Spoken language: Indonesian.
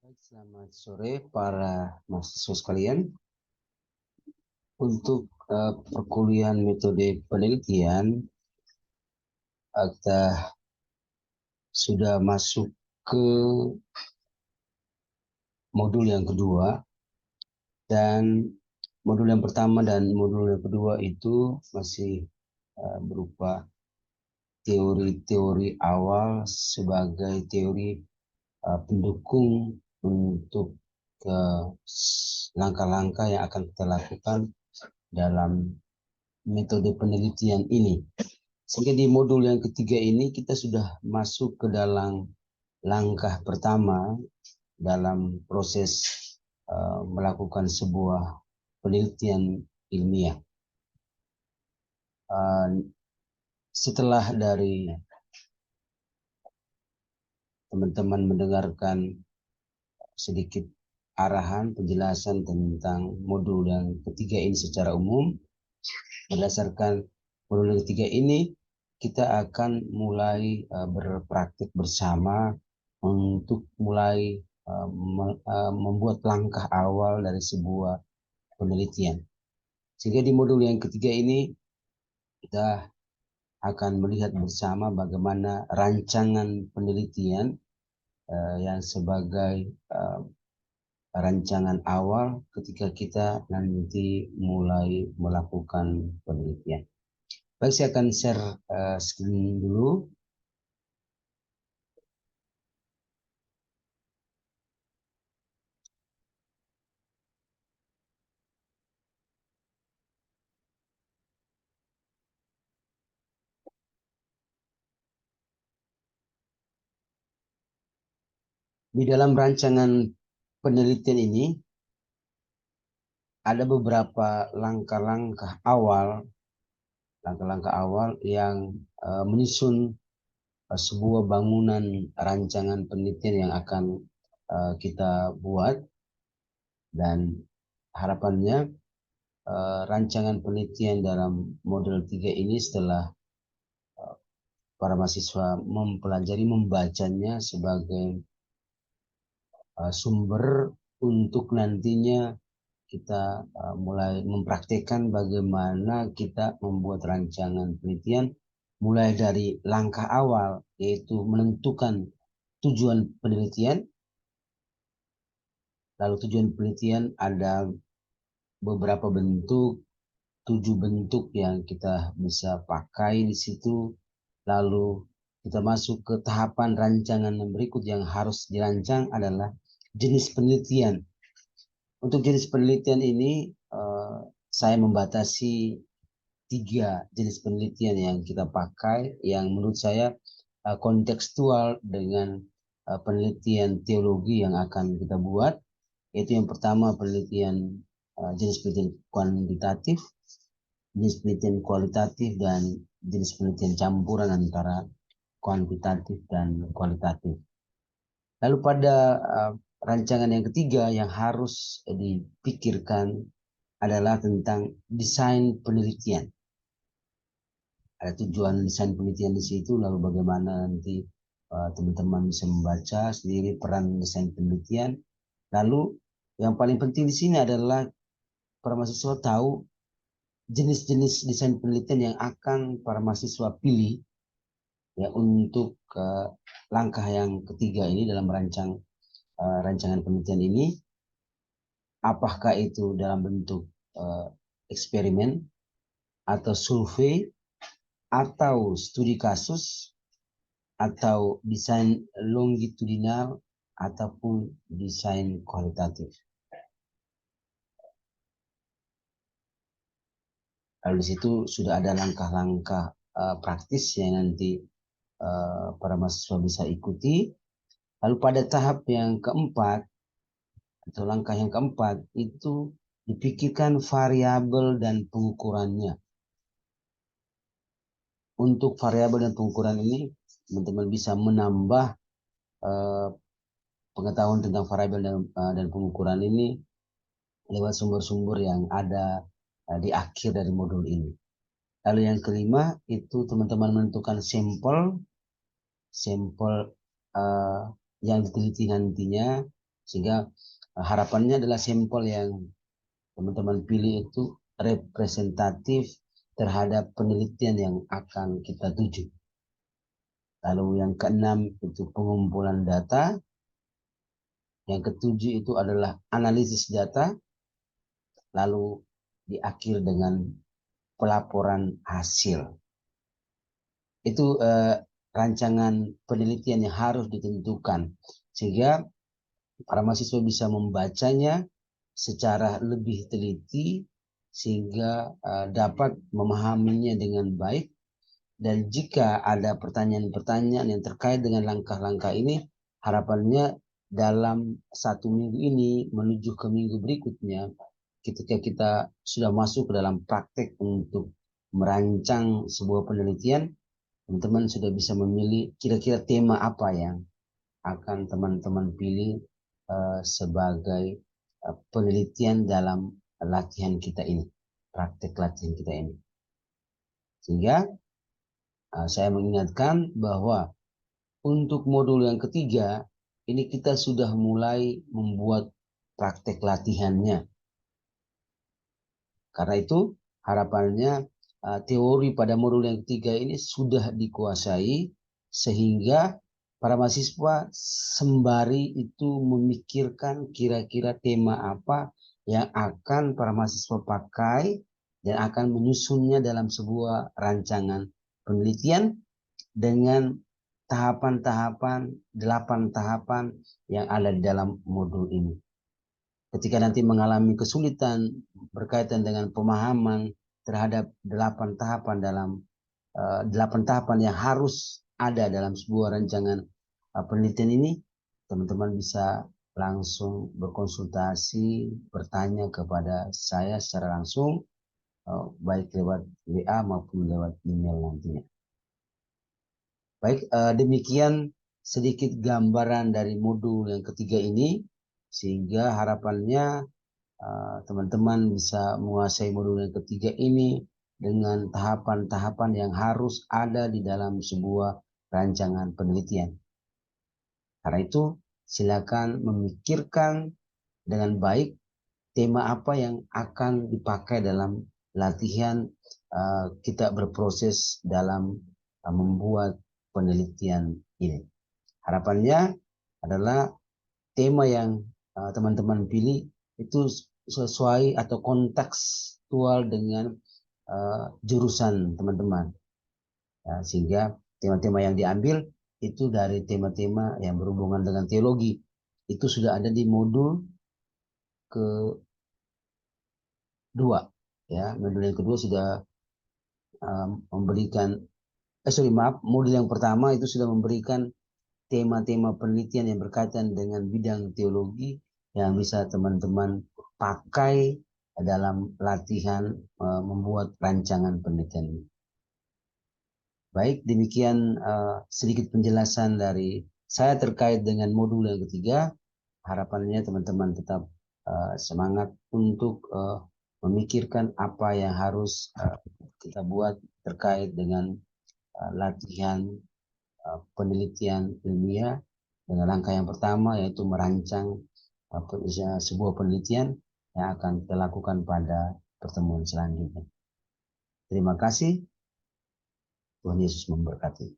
Selamat sore para mahasiswa sekalian. Untuk perkuliahan metode penelitian, kita sudah masuk ke modul yang kedua, dan modul yang pertama dan modul yang kedua itu masih berupa teori-teori awal sebagai teori pendukung untuk langkah-langkah yang akan kita lakukan dalam metode penelitian ini. Sehingga di modul yang ketiga ini kita sudah masuk ke dalam langkah pertama dalam proses melakukan sebuah penelitian ilmiah. Setelah dari teman-teman mendengarkan sedikit arahan penjelasan tentang modul yang ketiga ini secara umum, berdasarkan modul yang ketiga ini kita akan mulai berpraktik bersama untuk mulai membuat langkah awal dari sebuah penelitian. Sehingga di modul yang ketiga ini kita akan melihat bersama bagaimana rancangan penelitian yang sebagai rancangan awal ketika kita nanti mulai melakukan penelitian. Baik, saya akan share screen dulu. Di dalam rancangan penelitian ini ada beberapa langkah-langkah awal yang menyusun sebuah bangunan rancangan penelitian yang akan kita buat, dan harapannya rancangan penelitian dalam modul 3 ini setelah para mahasiswa mempelajari membacanya sebagai sumber untuk nantinya kita mulai mempraktikkan bagaimana kita membuat rancangan penelitian, mulai dari langkah awal yaitu menentukan tujuan penelitian. Lalu tujuan penelitian ada beberapa bentuk, 7 bentuk yang kita bisa pakai di situ. Lalu kita masuk ke tahapan rancangan yang berikut yang harus dirancang adalah jenis penelitian. Untuk jenis penelitian ini saya membatasi 3 jenis penelitian yang kita pakai yang menurut saya kontekstual dengan penelitian teologi yang akan kita buat. Yaitu yang pertama penelitian jenis penelitian kuantitatif, jenis penelitian kualitatif, dan jenis penelitian campuran antara kuantitatif dan kualitatif. Lalu pada rancangan yang ketiga yang harus dipikirkan adalah tentang desain penelitian. Ada tujuan desain penelitian di situ, lalu bagaimana nanti teman-teman bisa membaca sendiri peran desain penelitian. Lalu yang paling penting di sini adalah para mahasiswa tahu jenis-jenis desain penelitian yang akan para mahasiswa pilih ya untuk langkah yang ketiga ini dalam rancangan penelitian ini. Apakah itu dalam bentuk eksperimen atau survei atau studi kasus atau desain longitudinal ataupun desain kualitatif. Lalu di situ sudah ada langkah-langkah praktis yang nanti para mahasiswa bisa ikuti. Lalu pada tahap yang keempat atau langkah yang keempat itu dipikirkan variabel dan pengukurannya. Untuk variabel dan pengukuran ini teman-teman bisa menambah pengetahuan tentang variabel dan pengukuran ini lewat sumber-sumber yang ada di akhir dari modul ini. Lalu yang kelima itu teman-teman menentukan sampel yang diteliti nantinya, Sehingga harapannya adalah sampel yang teman-teman pilih itu representatif terhadap penelitian yang akan kita tuju. Lalu yang keenam itu pengumpulan data. Yang ketujuh itu adalah analisis data. Lalu di akhir dengan pelaporan hasil. Itu rancangan penelitian yang harus ditentukan. Sehingga para mahasiswa bisa membacanya secara lebih teliti sehingga dapat memahaminya dengan baik. Dan jika ada pertanyaan-pertanyaan yang terkait dengan langkah-langkah ini, harapannya dalam 1 minggu ini menuju ke minggu berikutnya, ketika kita sudah masuk ke dalam praktek untuk merancang sebuah penelitian, teman-teman sudah bisa memilih kira-kira tema apa yang akan teman-teman pilih sebagai penelitian dalam latihan kita ini, praktek latihan kita ini. Sehingga saya mengingatkan bahwa untuk modul yang ketiga, ini kita sudah mulai membuat praktek latihannya. Karena itu harapannya teori pada modul yang ketiga ini sudah dikuasai sehingga para mahasiswa sembari itu memikirkan kira-kira tema apa yang akan para mahasiswa pakai dan akan menyusunnya dalam sebuah rancangan penelitian dengan tahapan-tahapan, 8 tahapan yang ada di dalam modul ini. Ketika nanti mengalami kesulitan berkaitan dengan pemahaman terhadap 8 tahapan dalam 8 tahapan yang harus ada dalam sebuah rancangan penelitian ini, teman-teman bisa langsung berkonsultasi, bertanya kepada saya secara langsung, baik lewat WA maupun lewat email nantinya. Baik, demikian sedikit gambaran dari modul yang ketiga ini, sehingga harapannya teman-teman bisa menguasai modul yang ketiga ini dengan tahapan-tahapan yang harus ada di dalam sebuah rancangan penelitian. Karena itu, silakan memikirkan dengan baik tema apa yang akan dipakai dalam latihan kita berproses dalam membuat penelitian ini. Harapannya adalah tema yang teman-teman pilih itu sesuai atau kontekstual dengan jurusan teman-teman. Ya, sehingga tema-tema yang diambil itu dari tema-tema yang berhubungan dengan teologi. Itu sudah ada di modul kedua. Ya, modul yang kedua sudah memberikan modul yang pertama itu sudah memberikan tema-tema penelitian yang berkaitan dengan bidang teologi yang bisa teman-teman pakai dalam latihan membuat rancangan penelitian ini. Baik, demikian sedikit penjelasan dari saya terkait dengan modul yang ketiga. Harapannya teman-teman tetap semangat untuk memikirkan apa yang harus kita buat terkait dengan latihan penelitian ilmiah dengan langkah yang pertama yaitu merancang sebuah penelitian yang akan kita lakukan pada pertemuan selanjutnya. Terima kasih. Tuhan Yesus memberkati.